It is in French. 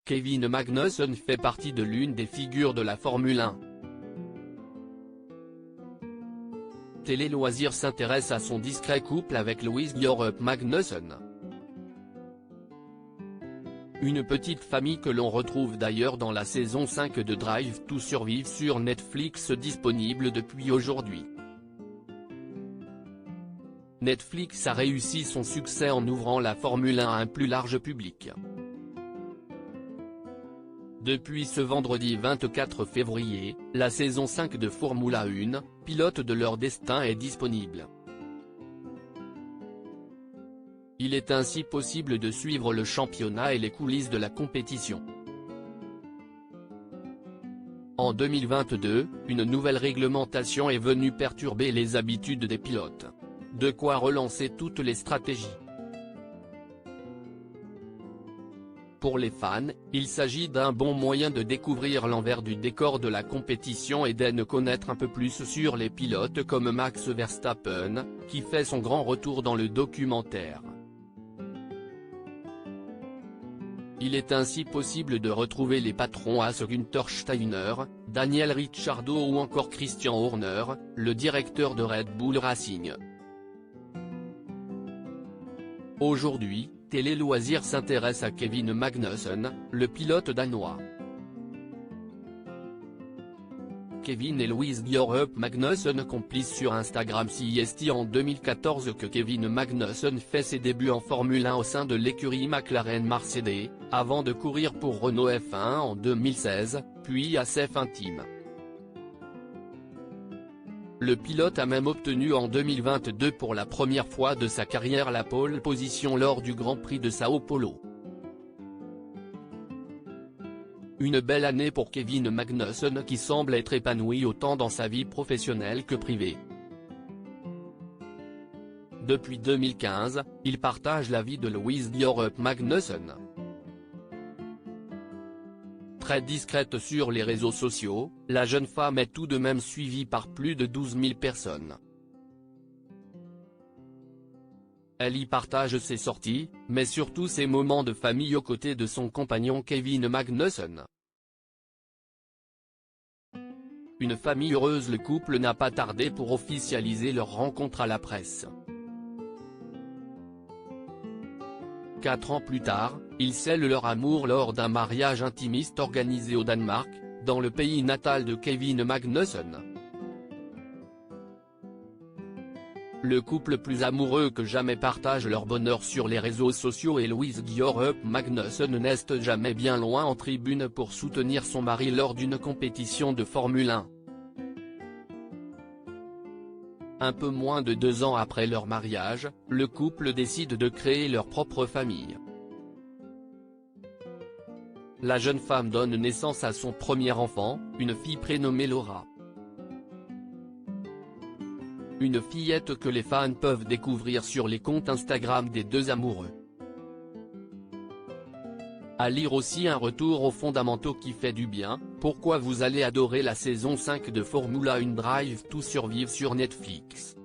Kevin Magnussen fait partie de l'une des figures de la Formule 1. Télé Loisirs s'intéresse à son discret couple avec Louise Bjorup Magnussen. Une petite famille que l'on retrouve d'ailleurs dans la saison 5 de Drive to Survive sur Netflix, disponible depuis aujourd'hui. Netflix a réussi son succès en ouvrant la Formule 1 à un plus large public. Depuis ce vendredi 24 février, la saison 5 de Formula 1, Pilote de leur destin, est disponible. Il est ainsi possible de suivre le championnat et les coulisses de la compétition. En 2022, une nouvelle réglementation est venue perturber les habitudes des pilotes. De quoi relancer toutes les stratégies. Pour les fans, il s'agit d'un bon moyen de découvrir l'envers du décor de la compétition et d'en connaître un peu plus sur les pilotes comme Max Verstappen, qui fait son grand retour dans le documentaire. Il est ainsi possible de retrouver les patrons Günther Steiner, Daniel Ricciardo ou encore Christian Horner, le directeur de Red Bull Racing. Aujourd'hui, Télé Loisirs s'intéresse à Kevin Magnussen, le pilote danois. Kevin et Louise Bjorup Magnussen complices sur Instagram. C'est en 2014 que Kevin Magnussen fait ses débuts en Formule 1 au sein de l'écurie McLaren Mercedes, avant de courir pour Renault F1 en 2016, puis à F1 Team. Le pilote a même obtenu en 2022 pour la première fois de sa carrière la pole position lors du Grand Prix de Sao Paulo. Une belle année pour Kevin Magnussen qui semble être épanoui autant dans sa vie professionnelle que privée. Depuis 2015, il partage la vie de Louise Bjorup Magnussen. Très discrète sur les réseaux sociaux, la jeune femme est tout de même suivie par plus de 12 000 personnes. Elle y partage ses sorties, mais surtout ses moments de famille aux côtés de son compagnon Kevin Magnussen. Une famille heureuse. Le couple n'a pas tardé pour officialiser leur rencontre à la presse. 4 ans plus tard, ils scellent leur amour lors d'un mariage intimiste organisé au Danemark, dans le pays natal de Kevin Magnussen. Le couple plus amoureux que jamais partage leur bonheur sur les réseaux sociaux et Louise Bjorup Magnussen n'est jamais bien loin en tribune pour soutenir son mari lors d'une compétition de Formule 1. Un peu moins de 2 ans après leur mariage, le couple décide de créer leur propre famille. La jeune femme donne naissance à son premier enfant, une fille prénommée Laura. Une fillette que les fans peuvent découvrir sur les comptes Instagram des deux amoureux. À lire aussi un retour aux fondamentaux qui fait du bien, pourquoi vous allez adorer la saison 5 de Formula 1 Drive to Survive sur Netflix.